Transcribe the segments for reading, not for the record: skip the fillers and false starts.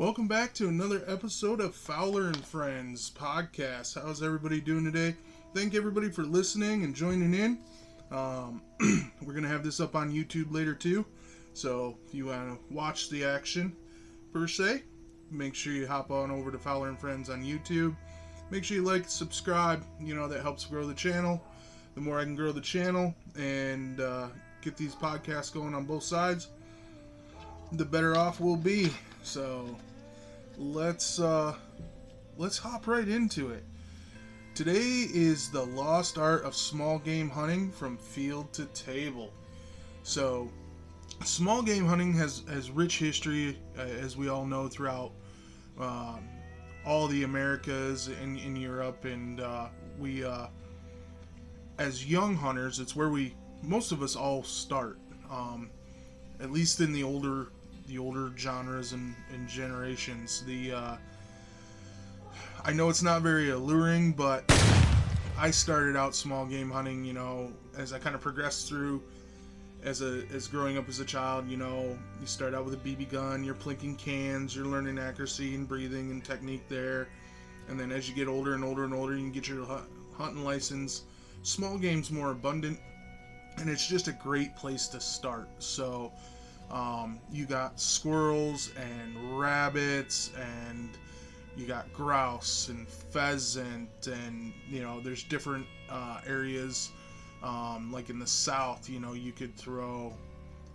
Welcome back to another episode of Fowler and Friends podcast. How's everybody doing today? Thank everybody for listening and joining in. We're going to have this up on YouTube later too. So if you want to watch the action per se, make sure you hop on over to Fowler and Friends on YouTube. Make sure you like, subscribe. That helps grow the channel. The more I can grow the channel and get these podcasts going on both sides, the better off we'll be. So let's hop right into it. Today is the lost art of small game hunting from field to table. So small game hunting has rich history, as we all know, throughout all the Americas and in Europe, and we as young hunters, it's where most of us all start, at least in the older genres and generations. I know it's not very alluring, but I started out small game hunting, as I kind of progressed through as growing up as a child. You start out with a BB gun, you're plinking cans, you're learning accuracy and breathing and technique there, and then as you get older and older and older, you can get your hunting license. Small game's more abundant, and it's just a great place to start. So you got squirrels and rabbits, and you got grouse and pheasant, and there's different areas, like in the south, you could throw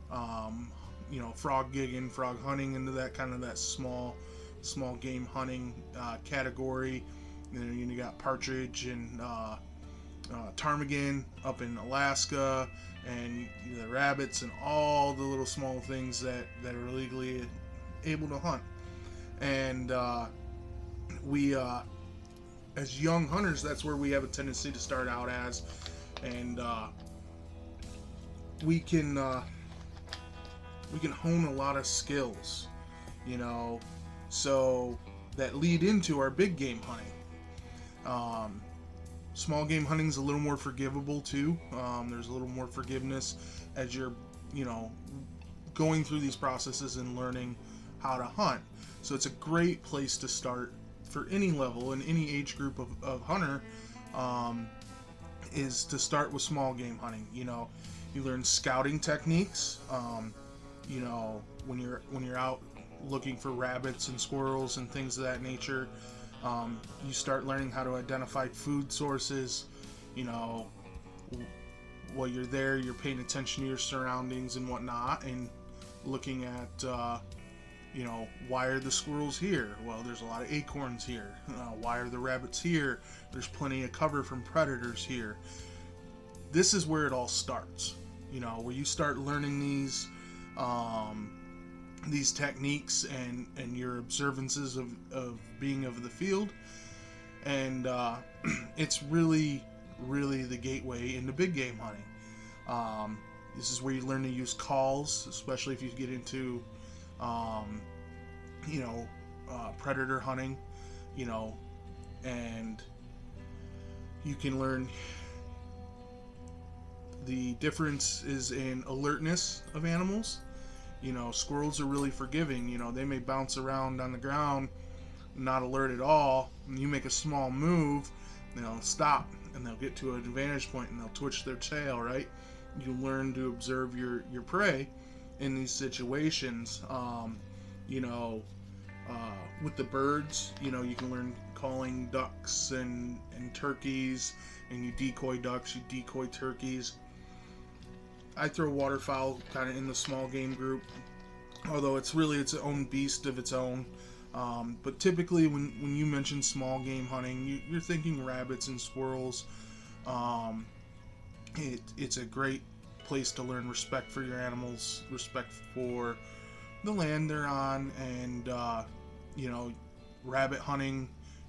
frog gigging, frog hunting into that small game hunting category. And then you got partridge and ptarmigan up in Alaska, and the rabbits and all the little small things that are legally able to hunt. And we as young hunters, that's where we have a tendency to start out as, and we can hone a lot of skills, so that lead into our big game hunting. Small game hunting is a little more forgivable too. There's a little more forgiveness as you're, going through these processes and learning how to hunt. So it's a great place to start for any level and any age group of hunter, is to start with small game hunting. You learn scouting techniques. When you're out looking for rabbits and squirrels and things of that nature. You start learning how to identify food sources. While you're there, you're paying attention to your surroundings and whatnot, and looking at, why are the squirrels here? Well, there's a lot of acorns here. Why are the rabbits here? There's plenty of cover from predators here. This is where it all starts, where you start learning these techniques and your observances of being of the field, and it's really the gateway into big game hunting. This is where you learn to use calls, especially if you get into predator hunting, and you can learn the difference is in alertness of animals. Squirrels are really forgiving. They may bounce around on the ground, not alert at all, and you make a small move, they'll stop, and they'll get to an advantage point, and they'll twitch their tail, right? You learn to observe your prey in these situations. With the birds, you can learn calling ducks and turkeys, and you decoy ducks, you decoy turkeys. I throw waterfowl kind of in the small game group, although it's really its own beast of its own. But typically when you mention small game hunting, you're thinking rabbits and squirrels. It's a great place to learn respect for your animals, respect for the land they're on, and rabbit hunting,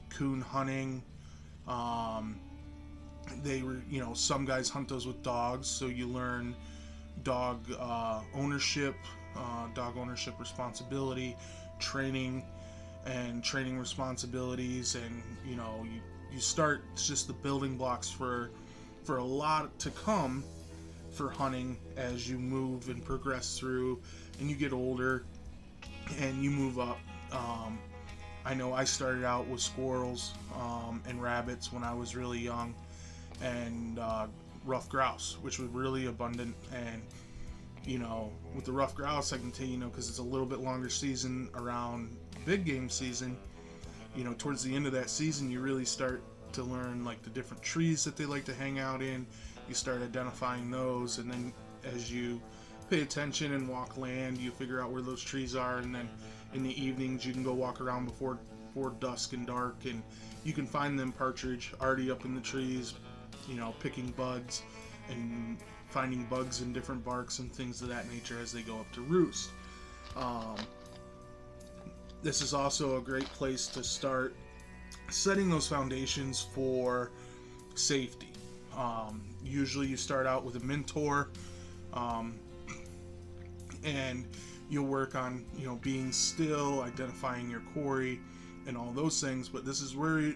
coon hunting. Some guys hunt those with dogs, so you learn dog ownership responsibility, training responsibilities, and you start. It's just the building blocks for a lot to come for hunting as you move and progress through, and you get older and you move up I know I started out with squirrels and rabbits when I was really young, and ruffed grouse, which was really abundant. And with the ruffed grouse, I can tell because it's a little bit longer season around big game season. Towards the end of that season, you really start to learn like the different trees that they like to hang out in. You start identifying those, and then as you pay attention and walk land, you figure out where those trees are, and then in the evenings you can go walk around before dusk and dark, and you can find them partridge already up in the trees, picking buds and finding bugs in different barks and things of that nature as they go up to roost. This is also a great place to start setting those foundations for safety. Usually you start out with a mentor, and you'll work on being still, identifying your quarry, and all those things. But this is where you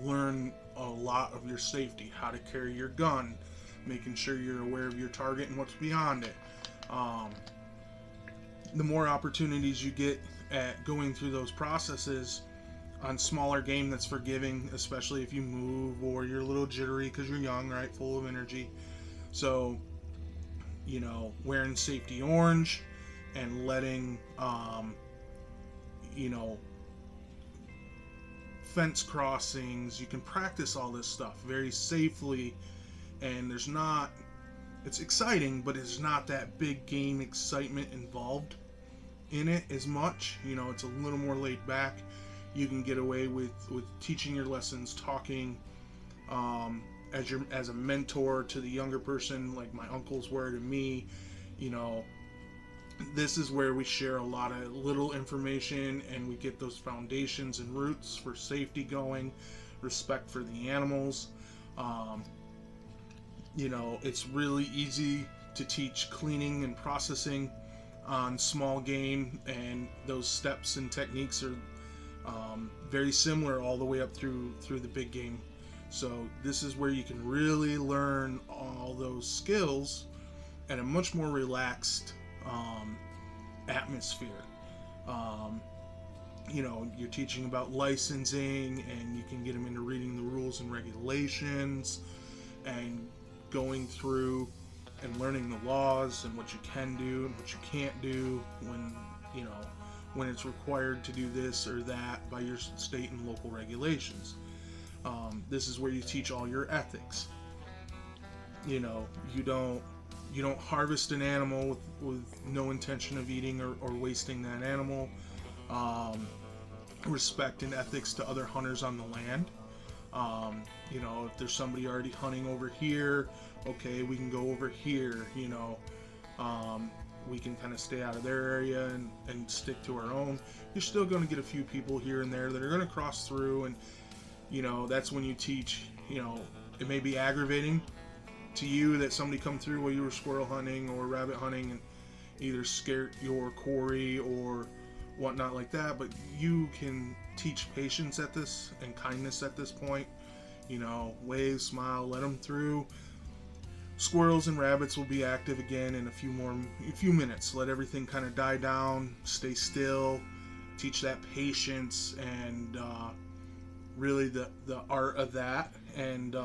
learn a lot of your safety, how to carry your gun, making sure you're aware of your target and what's beyond it. The more opportunities you get at going through those processes on smaller game that's forgiving, especially if you move or you're a little jittery because you're young, right, full of energy. So wearing safety orange and letting fence crossings, you can practice all this stuff very safely, and it's exciting, but it's not that big game excitement involved in it as much. It's a little more laid back. You can get away with teaching your lessons, talking as a mentor to the younger person, like my uncles were to me. This is where we share a lot of little information, and we get those foundations and roots for safety going, respect for the animals. It's really easy to teach cleaning and processing on small game, and those steps and techniques are very similar all the way up through the big game. So this is where you can really learn all those skills at a much more relaxed atmosphere. You're teaching about licensing, and you can get them into reading the rules and regulations and going through and learning the laws and what you can do and what you can't do when it's required to do this or that by your state and local regulations. This is where you teach all your ethics. You don't harvest an animal with no intention of eating or wasting that animal. Respect and ethics to other hunters on the land. If there's somebody already hunting over here, okay, we can go over here. We can kind of stay out of their area and stick to our own. You're still going to get a few people here and there that are going to cross through, and that's when you teach. It may be aggravating to you that somebody come through while you were squirrel hunting or rabbit hunting and either scare your quarry or whatnot like that, but you can teach patience at this and kindness at this point. Wave, smile, let them through. Squirrels and rabbits will be active again in a few minutes. Let everything kind of die down, stay still, teach that patience and really the art of that. And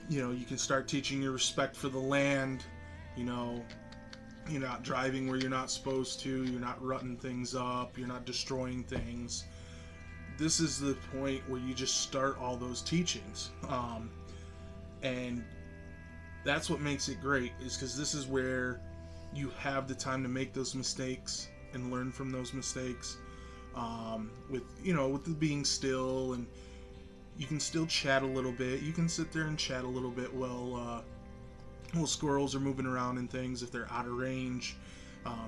you can start teaching your respect for the land. You're not driving where you're not supposed to, you're not rutting things up, you're not destroying things. This is the point where you just start all those teachings. And that's what makes it great, is because this is where you have the time to make those mistakes and learn from those mistakes. With the being still, and you can still chat a little bit. You can sit there and chat a little bit while squirrels are moving around and things if they're out of range.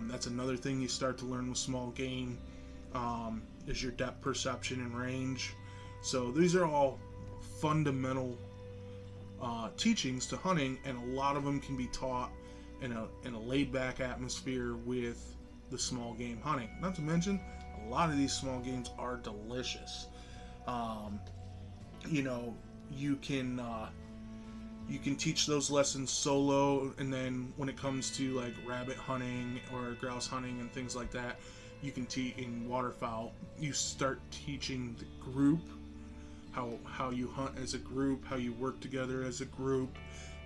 That's another thing you start to learn with small game, is your depth perception and range. So these are all fundamental teachings to hunting, and a lot of them can be taught in a laid-back atmosphere with the small game hunting. Not to mention, a lot of these small games are delicious. You can You can teach those lessons solo, and then when it comes to like rabbit hunting or grouse hunting and things like that, you can teach in waterfowl. You start teaching the group how you hunt as a group, how you work together as a group.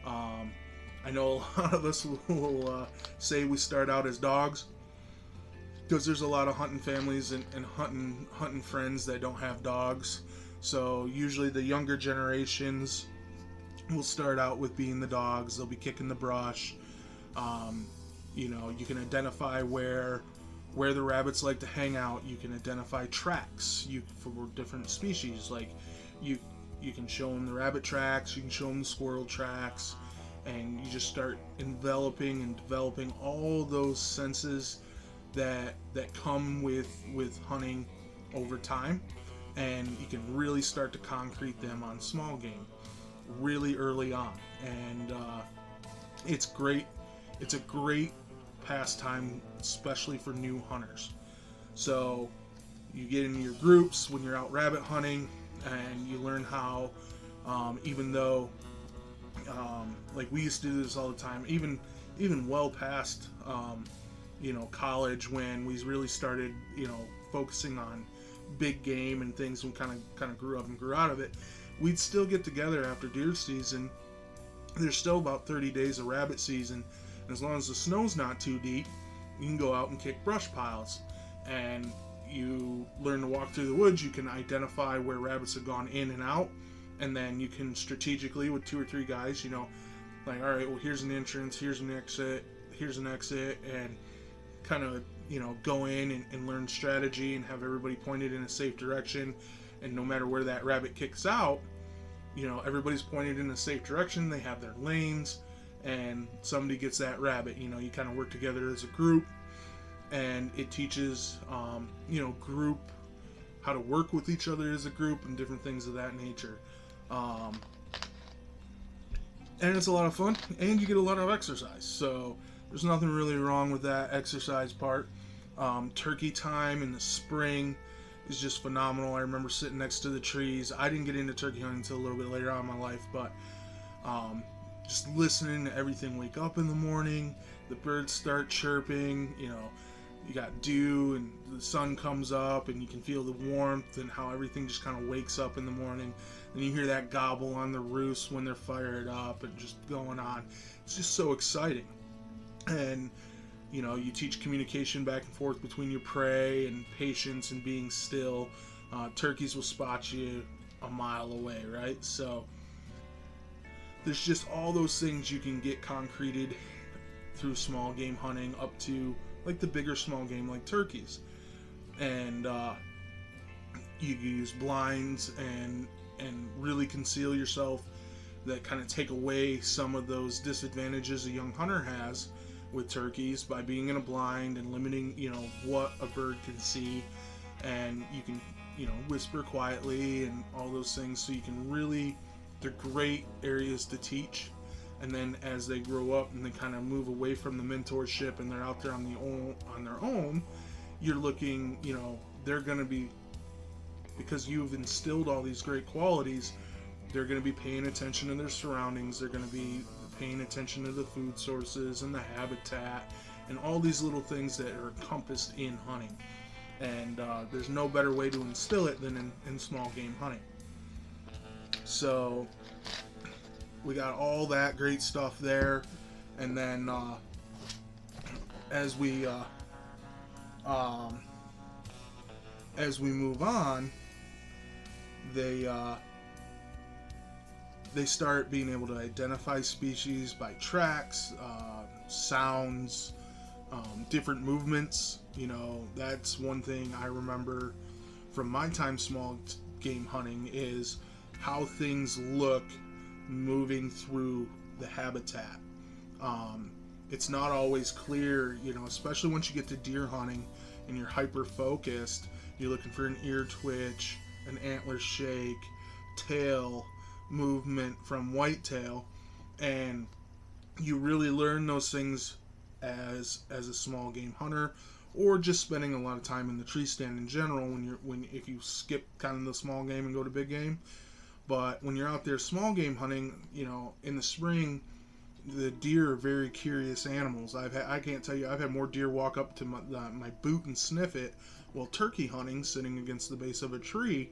I know a lot of us will say we start out as dogs, because there's a lot of hunting families and hunting friends that don't have dogs. So usually the younger generations will start out with being the dogs. They'll be kicking the brush. You can identify where the rabbits like to hang out. You can identify tracks for different species. Like you can show them the rabbit tracks. You can show them the squirrel tracks, and you just start enveloping and developing all those senses that come with hunting over time, and you can really start to concrete them on small game really early on. And it's great. It's a great pastime, especially for new hunters. So you get in your groups when you're out rabbit hunting, and you learn how, even though like we used to do this all the time, even well past college, when we really started focusing on big game and things, and kind of grew up and grew out of it, we'd still get together after deer season. There's still about 30 days of rabbit season, and as long as the snow's not too deep, you can go out and kick brush piles, and you learn to walk through the woods. You can identify where rabbits have gone in and out, and then you can strategically, with 2 or 3 guys, like, all right, well, here's an entrance, here's an exit, and kind of go in and learn strategy and have everybody pointed in a safe direction. And no matter where that rabbit kicks out, everybody's pointed in a safe direction. They have their lanes, and somebody gets that rabbit. You kind of work together as a group, and it teaches group, how to work with each other as a group, and different things of that nature. And it's a lot of fun, and you get a lot of exercise. So there's nothing really wrong with that exercise part. Turkey time in the spring is just phenomenal. I remember sitting next to the trees. I didn't get into turkey hunting until a little bit later on in my life, but just listening to everything wake up in the morning, the birds start chirping, you got dew and the sun comes up, and you can feel the warmth and how everything just kind of wakes up in the morning. And you hear that gobble on the roost when they're fired up and just going on. It's just so exciting. And you teach communication back and forth between your prey, and patience and being still. Turkeys will spot you a mile away, right? So there's just all those things you can get concreted through small game hunting, up to like the bigger small game like turkeys. And you use blinds and really conceal yourself, that kind of take away some of those disadvantages a young hunter has with turkeys, by being in a blind and limiting what a bird can see. And you can whisper quietly and all those things, so you can really, they're great areas to teach. And then as they grow up and they kind of move away from the mentorship and they're out there on their own, you're looking, they're going to be, because you've instilled all these great qualities, they're going to be paying attention to their surroundings. They're going to be paying attention to the food sources and the habitat and all these little things that are encompassed in hunting. And there's no better way to instill it than in small game hunting. So we got all that great stuff there. And then as we move on, they start being able to identify species by tracks, sounds, different movements. That's one thing I remember from my time small game hunting, is how things look moving through the habitat. It's not always clear, especially once you get to deer hunting and you're hyper focused. You're looking for an ear twitch, an antler shake, tail movement from whitetail, and you really learn those things as a small game hunter, or just spending a lot of time in the tree stand in general. If you skip kind of the small game and go to big game, But when you're out there small game hunting, in the spring, the deer are very curious animals. I can't tell you, I've had more deer walk up to my boot and sniff it while turkey hunting, sitting against the base of a tree,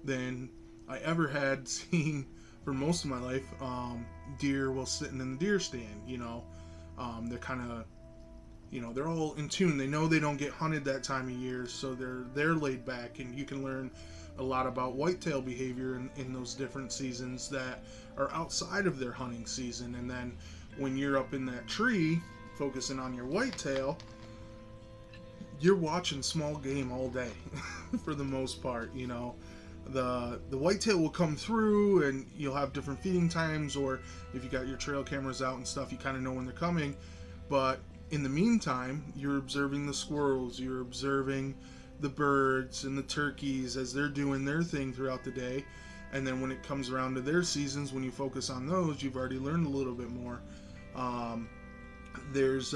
than I ever had seen for most of my life. Deer while sitting in the deer stand. They're kind of, they're all in tune. They know they don't get hunted that time of year, so they're laid back, and you can learn a lot about whitetail behavior in those different seasons that are outside of their hunting season. And then when you're up in that tree focusing on your whitetail, you're watching small game all day for the most part. The whitetail will come through, and you'll have different feeding times, or if you got your trail cameras out and stuff, you kind of know when they're coming. But in the meantime, you're observing the squirrels, you're observing the birds and the turkeys as they're doing their thing throughout the day. And then when it comes around to their seasons, when you focus on those, you've already learned a little bit more. There's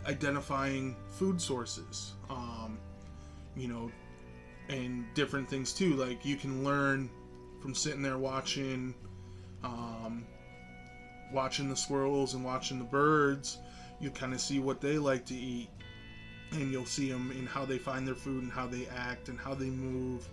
identifying food sources, and different things too. Like, you can learn from sitting there watching the squirrels and watching the birds. You kind of see what they like to eat, and you'll see them in how they find their food and how they act and how they move.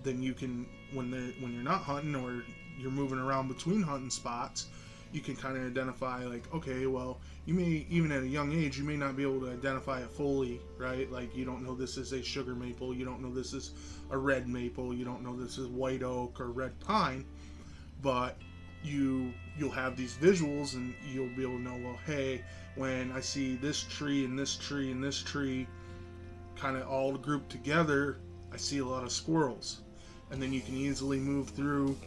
Then you can, when you're not hunting or you're moving around between hunting spots, you can kind of identify, like, okay, well, you may, even at a young age, you may not be able to identify it fully, right? Like, you don't know this is a sugar maple, you don't know this is a red maple, you don't know this is white oak or red pine, but you'll have these visuals, and you'll be able to know, well, hey, when I see this tree and this tree and this tree kind of all grouped together, I see a lot of squirrels. And then you can easily move through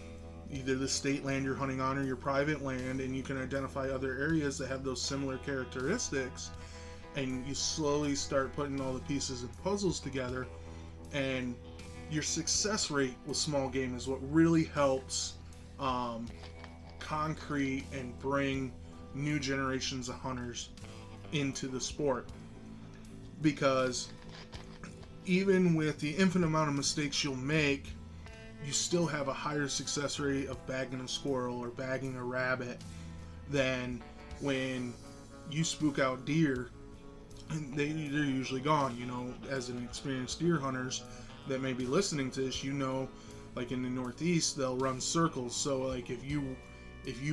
either the state land you're hunting on or your private land, and you can identify other areas that have those similar characteristics, and you slowly start putting all the pieces and puzzles together. And your success rate with small game is what really helps concrete and bring new generations of hunters into the sport, because even with the infinite amount of mistakes you'll make, you still have a higher success rate of bagging a squirrel or bagging a rabbit than when you spook out deer and they're usually gone. As an experienced deer hunters that may be listening to this, like in the Northeast, they'll run circles. So like if you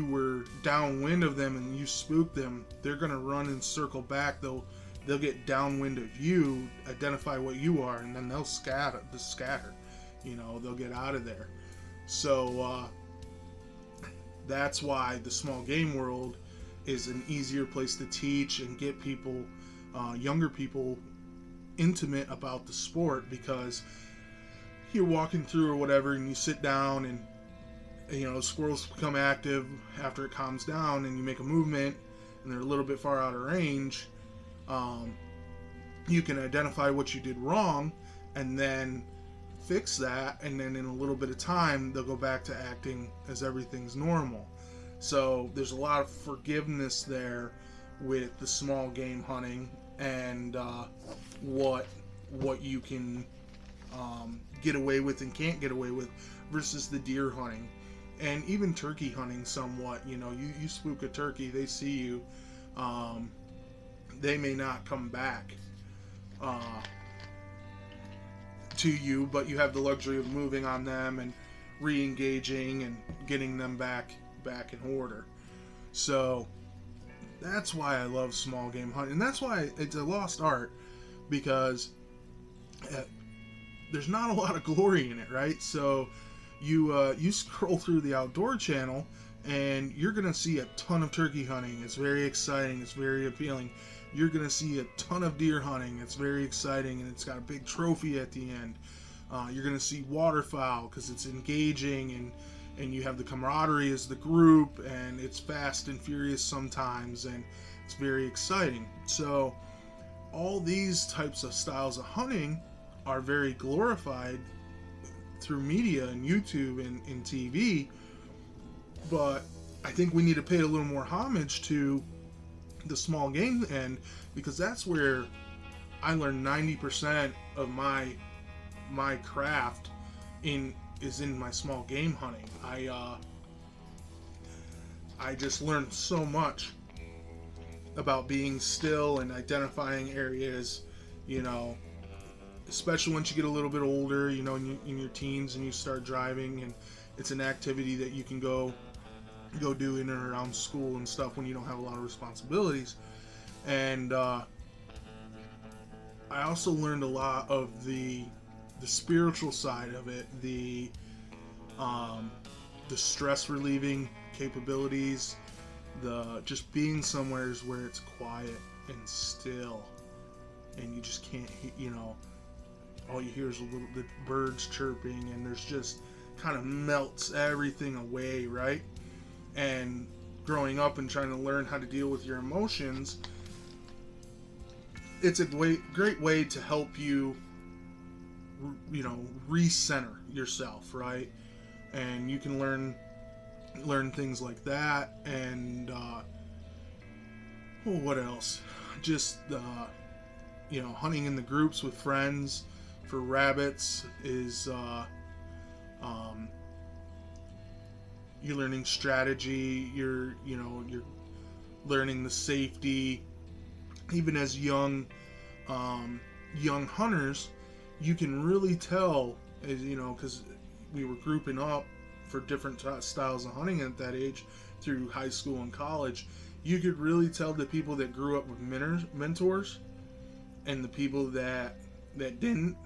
were downwind of them and you spook them, they're gonna run and circle back. They'll get downwind of you, identify what you are, and then they'll scatter. They'll get out of there. So that's why the small game world is an easier place to teach and get people, younger people, intimate about the sport, because you're walking through or whatever, and you sit down, and squirrels become active after it calms down, and you make a movement and they're a little bit far out of range. You can identify what you did wrong and then fix that, and then in a little bit of time they'll go back to acting as everything's normal. So there's a lot of forgiveness there with the small game hunting, and what you can get away with and can't get away with versus the deer hunting, and even turkey hunting somewhat. You spook a turkey, they see you, they may not come back to you, but you have the luxury of moving on them and re-engaging and getting them back in order. So that's why I love small game hunting, and that's why it's a lost art, because there's not a lot of glory in it, right? So you scroll through the Outdoor Channel and you're gonna see a ton of turkey hunting. It's very exciting, it's very appealing. You're going to see a ton of deer hunting. It's very exciting, and it's got a big trophy at the end. You're going to see waterfowl because it's engaging, and you have the camaraderie as the group, and it's fast and furious sometimes, and it's very exciting. So all these types of styles of hunting are very glorified through media and YouTube and TV, but I think we need to pay a little more homage to the small game end, because that's where I learned 90% of my craft is in my small game hunting. I just learned so much about being still and identifying areas, you know, especially once you get a little bit older, you know, in your teens and you start driving, and it's an activity that you can go do in and around school and stuff when you don't have a lot of responsibilities. And I also learned a lot of the spiritual side of it, the stress relieving capabilities, the just being somewhere where it's quiet and still, and you just can't, you know, all you hear is the birds chirping, and there's just kind of melts everything away, right? And growing up and trying to learn how to deal with your emotions, it's a great way to help you, you know, recenter yourself, right? And you can learn things like that. And what else? Just you know, hunting in the groups with friends for rabbits is you're learning strategy, you're learning the safety. Even as young hunters, you can really tell, as you know, because we were grouping up for different styles of hunting at that age through high school and college. You could really tell the people that grew up with mentors and the people that didn't,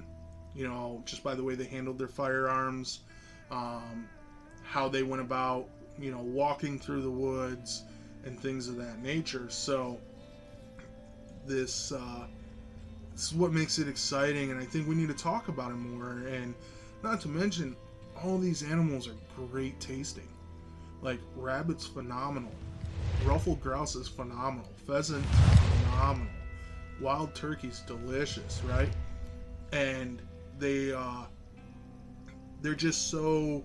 you know, just by the way they handled their firearms, how they went about, you know, walking through the woods and things of that nature. So this is what makes it exciting, and I think we need to talk about it more. And not to mention, all these animals are great tasting. Like, rabbit's phenomenal, ruffled grouse is phenomenal, pheasant phenomenal, wild turkey's delicious, right? And they're just so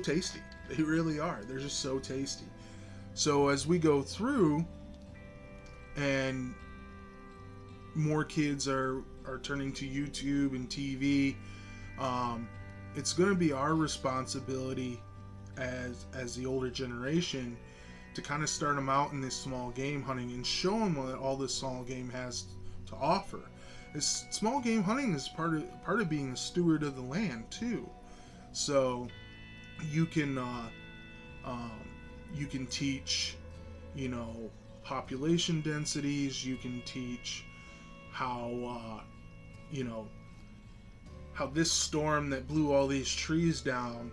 tasty. They really are. They're just so tasty. So as we go through, and more kids are turning to YouTube and TV, it's going to be our responsibility as the older generation to kind of start them out in this small game hunting and show them what all this small game has to offer. This small game hunting is part of being a steward of the land too. So you can teach, you know, population densities. You can teach how you know, how this storm that blew all these trees down,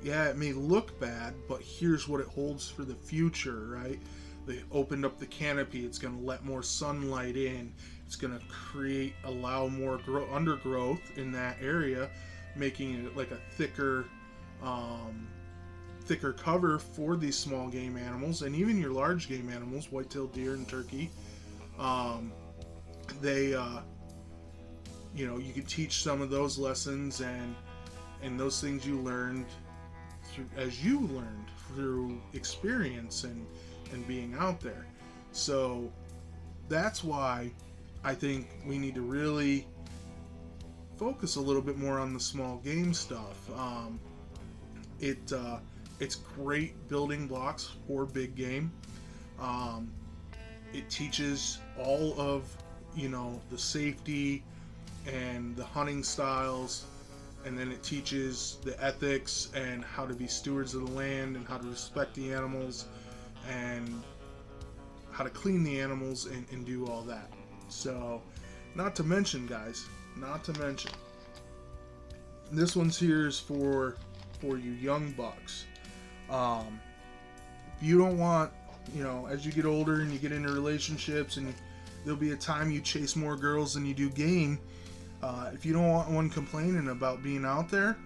yeah, it may look bad, but here's what it holds for the future, right? They opened up the canopy. It's going to let more sunlight in. It's going to allow more undergrowth in that area, making it like a thicker cover for these small game animals, and even your large game animals, white-tailed deer and turkey. You know, you can teach some of those lessons and those things you learned through experience and being out there. So that's why I think we need to really focus a little bit more on the small game stuff. It's great building blocks for big game. It teaches all of, you know, the safety and the hunting styles, and then it teaches the ethics and how to be stewards of the land and how to respect the animals and how to clean the animals and do all that. So, not to mention, guys, this one's here is for you young bucks. If you don't want, you know, as you get older and you get into relationships and there'll be a time you chase more girls than you do game, if you don't want one complaining about being out there,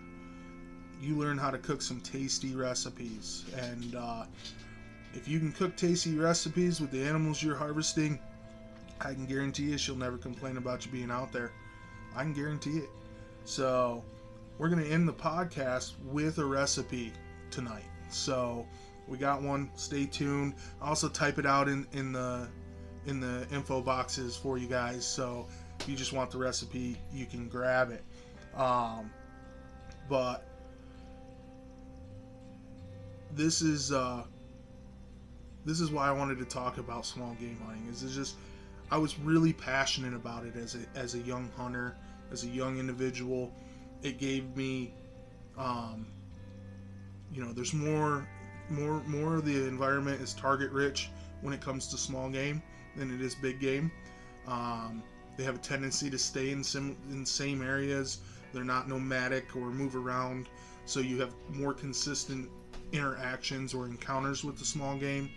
you learn how to cook some tasty recipes. And if you can cook tasty recipes with the animals you're harvesting, I can guarantee you she'll never complain about you being out there. I can guarantee it. So we're going to end the podcast with a recipe tonight. So We got one. Stay tuned. I'll also type it out in the info boxes for you guys. So if you just want the recipe, you can grab it. But this is why I wanted to talk about small game hunting. It's just I was really passionate about it as a young hunter, as a young individual. It gave me, there's more of the environment is target rich when it comes to small game than it is big game. They have a tendency to stay in same areas. They're not nomadic or move around, so you have more consistent interactions or encounters with the small game.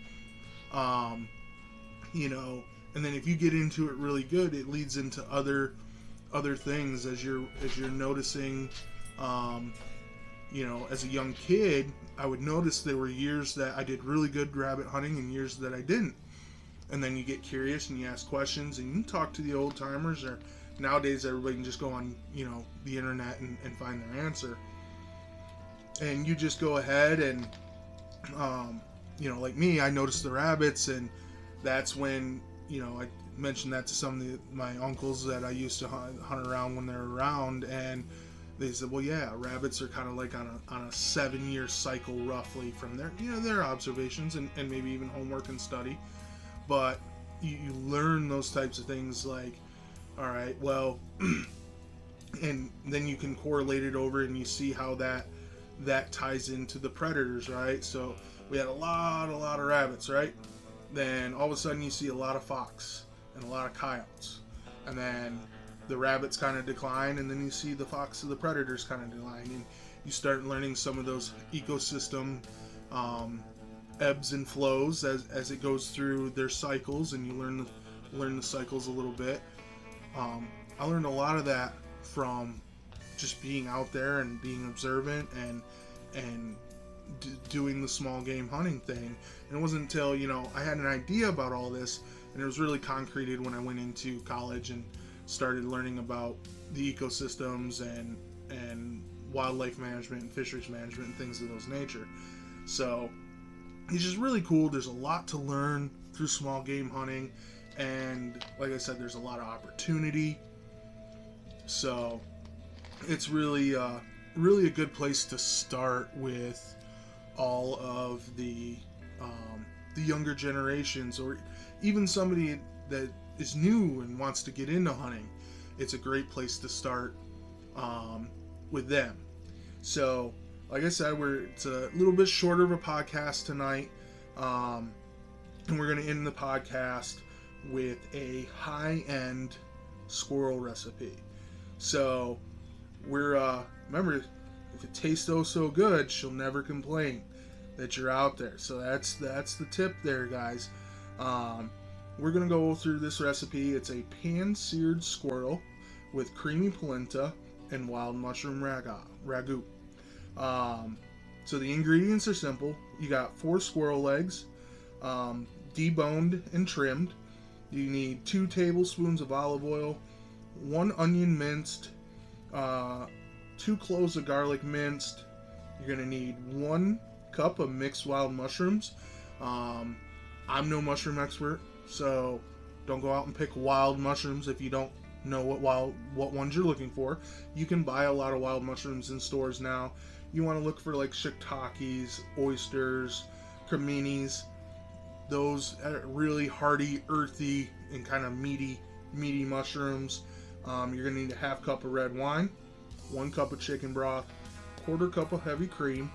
And then if you get into it really good, it leads into other things as you're noticing. As a young kid, I would notice there were years that I did really good rabbit hunting and years that I didn't. And then you get curious and you ask questions and you talk to the old timers, or nowadays everybody can just go on, the internet and find their answer. And you just go ahead and, like me, I noticed the rabbits, and that's when, I mentioned that to some of my uncles that I used to hunt around when they were around, and they said, well, yeah, rabbits are kind of like on a 7-year cycle roughly from their observations and maybe even homework and study. But you learn those types of things like, all right, well, and then you can correlate it over and you see how that ties into the predators, right? So we had a lot of rabbits, right? Then all of a sudden you see a lot of fox and a lot of coyotes. And then the rabbits kind of decline, and then you see the fox and the predators kind of decline. And you start learning some of those ecosystem ebbs and flows as it goes through their cycles, and you learn the cycles a little bit. I learned a lot of that from just being out there and being observant and doing the small game hunting thing. And it wasn't until I had an idea about all this, and it was really concreted when I went into college and started learning about the ecosystems and wildlife management and fisheries management and things of those nature. So it's just really cool. There's a lot to learn through small game hunting, and like I said, there's a lot of opportunity. So it's really a good place to start with all of the younger generations, or even somebody that is new and wants to get into hunting. It's a great place to start with them. So like I said, it's a little bit shorter of a podcast tonight, and we're going to end the podcast with a high-end squirrel recipe. So remember, if it tastes so good, she'll never complain that you're out there. So that's the tip there, guys. We're going to go through this recipe. It's a pan-seared squirrel with creamy polenta and wild mushroom ragu. So the ingredients are simple. You got 4 squirrel legs, deboned and trimmed. You need 2 tablespoons of olive oil, 1 onion minced, 2 cloves of garlic minced. You're going to need 1 cup of mixed wild mushrooms. I'm no mushroom expert, so don't go out and pick wild mushrooms if you don't know what ones you're looking for. You can buy a lot of wild mushrooms in stores now. You want to look for like shiitakes, oysters, creminis. Those really hearty, earthy, and kind of meaty mushrooms. You're going to need a half cup of red wine, 1 cup of chicken broth, 1/4 cup of heavy cream,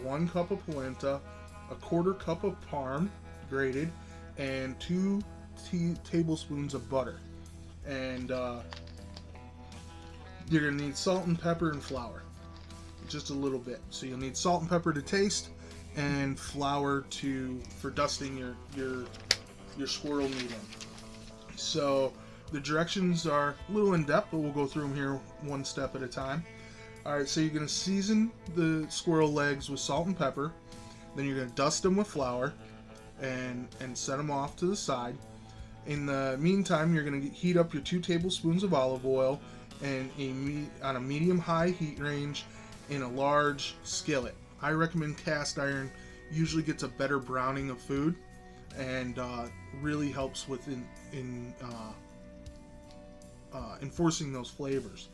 1 cup of polenta, 1/4 cup of parm grated, and 2 tablespoons of butter. And you're going to need salt and pepper and flour, just a little bit. So you'll need salt and pepper to taste, and flour for dusting your squirrel meat in. So the directions are a little in depth, but we'll go through them here one step at a time. Alright, so you're going to season the squirrel legs with salt and pepper. Then you're going to dust them with flour and set them off to the side. In the meantime, you're going to heat up your 2 tablespoons of olive oil and on a medium-high heat range in a large skillet. I recommend cast iron. usually gets a better browning of food, and really helps with enforcing those flavors.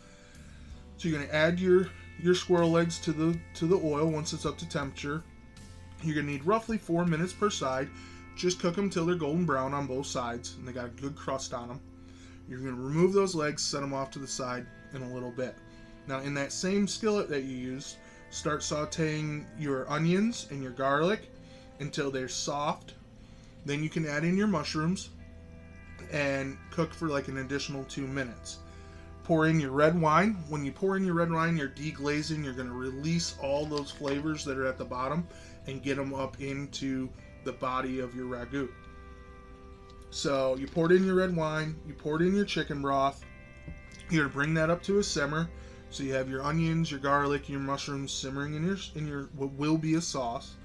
So you're going to add your squirrel legs to the oil once it's up to temperature. You're going to need roughly 4 minutes per side. Just cook them till they're golden brown on both sides and they got a good crust on them. You're going to remove those legs, set them off to the side in a little bit. Now in that same skillet that you used, start sauteing your onions and your garlic until they're soft. Then you can add in your mushrooms and cook for like an additional 2 minutes. Pour in your red wine. When you pour in your red wine, you're deglazing. You're going to release all those flavors that are at the bottom and get them up into the body of your ragu. So you poured in your red wine, you poured in your chicken broth. You're going to bring that up to a simmer. So you have your onions, your garlic, your mushrooms simmering in your what will be a sauce.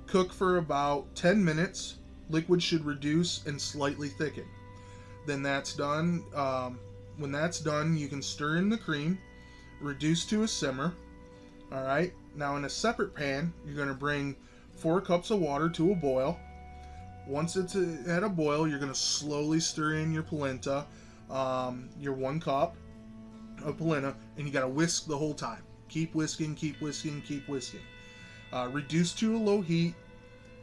Cook for about 10 minutes. Liquid should reduce and slightly thicken. Then that's done. When that's done, you can stir in the cream, reduce to a simmer. All right. Now in a separate pan, you're going to bring 4 cups of water to a boil. Once it's at a boil, you're going to slowly stir in your polenta, your 1 cup of polenta, and you got to whisk the whole time. Keep whisking, keep whisking, keep whisking. Reduce to a low heat.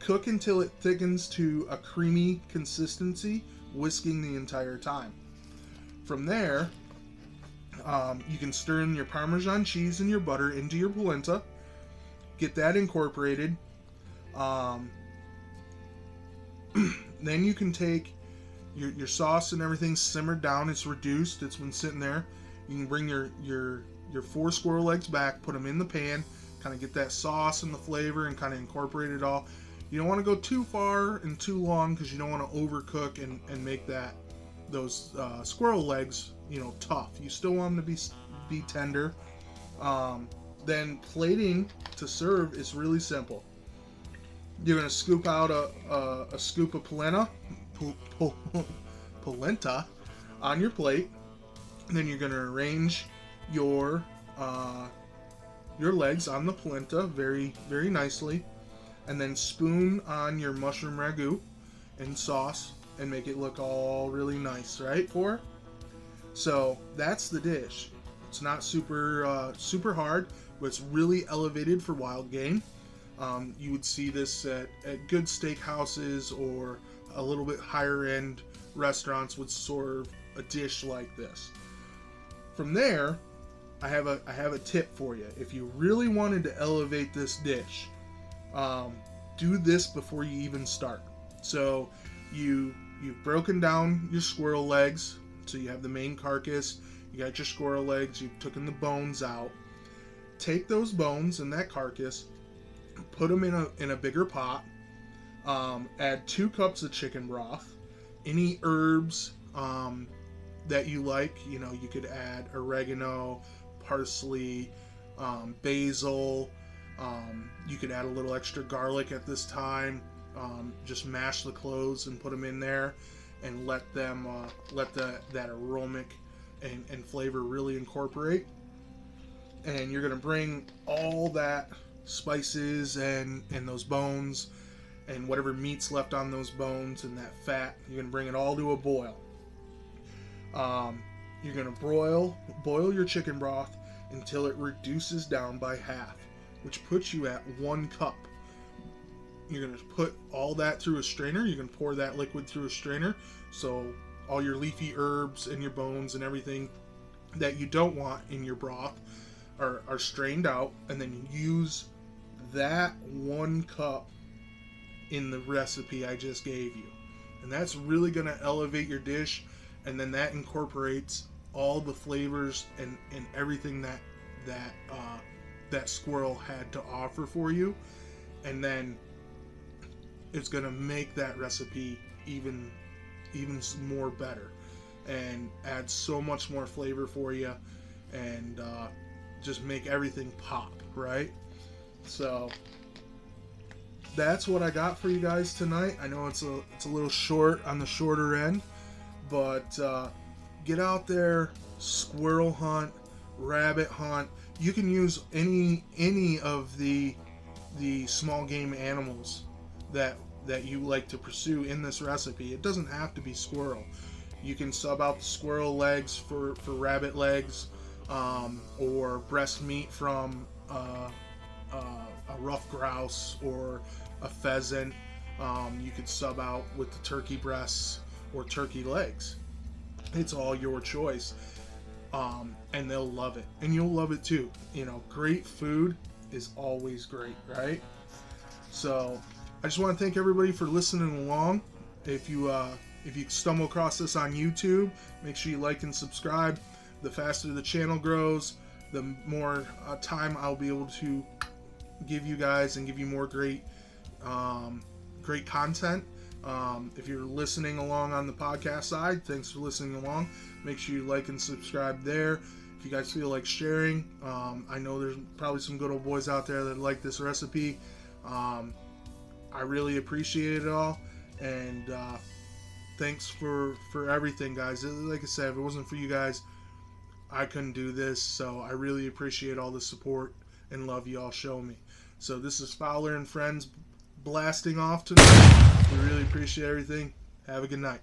Cook until it thickens to a creamy consistency, whisking the entire time. From there, you can stir in your Parmesan cheese and your butter into your polenta. Get that incorporated. Then you can take your sauce and everything simmered down. It's reduced. It's been sitting there. You can bring your 4 squirrel legs back, put them in the pan, kind of get that sauce and the flavor and kind of incorporate it all. You don't want to go too far and too long because you don't want to overcook and make those squirrel legs, tough. You still want them to be tender. Then plating to serve is really simple. You're going to scoop out a scoop of polenta on your plate. Then you're going to arrange your legs on the polenta very, very nicely. And then spoon on your mushroom ragu and sauce and make it look all really nice, right? So that's the dish. It's not super hard, but it's really elevated for wild game. You would see this at good steakhouses, or a little bit higher end restaurants would serve a dish like this. From there, I have a tip for you. If you really wanted to elevate this dish, do this before you even start. So you've broken down your squirrel legs, so you have the main carcass, you got your squirrel legs, you've taken the bones out. Take those bones and that carcass, put them in a bigger pot, add 2 cups of chicken broth, any herbs that you like. You could add oregano, parsley, basil. You could add a little extra garlic at this time. Just mash the cloves and put them in there, and let that aromatic and flavor really incorporate. And you're gonna bring all that spices and those bones and whatever meat's left on those bones and that fat. You're gonna bring it all to a boil. You're gonna boil your chicken broth until it reduces down by half, which puts you at 1 cup. You're going to put all that through a strainer. You're going to pour that liquid through a strainer, so all your leafy herbs and your bones and everything that you don't want in your broth are strained out, and then you use that 1 cup in the recipe I just gave you. And that's really going to elevate your dish, and then that incorporates all the flavors and everything that squirrel had to offer for you, and then it's gonna make that recipe even more better and add so much more flavor for you, and just make everything pop, right? So that's what I got for you guys tonight. I know it's a little short on the shorter end, but get out there, squirrel hunt, rabbit hunt. You can use any of the the small game animals that you like to pursue in this recipe. It doesn't have to be squirrel. You can sub out the squirrel legs for rabbit legs, or breast meat from a ruffed grouse or a pheasant. You could sub out with the turkey breasts or turkey legs. It's all your choice. And they'll love it, and you'll love it too. Great food is always great, right? So I just want to thank everybody for listening along. If you stumble across this on YouTube, make sure you like and subscribe. The faster the channel grows, the more time I'll be able to give you guys and give you more great content. If you're listening along on the podcast side, thanks for listening along. Make sure you like and subscribe there. If you guys feel like sharing, I know there's probably some good old boys out there that like this recipe. I really appreciate it all, and thanks for everything, guys. Like I said, if it wasn't for you guys, I couldn't do this, so I really appreciate all the support and love you all show me. So this is Fowler and Friends blasting off tonight. We really appreciate everything. Have a good night.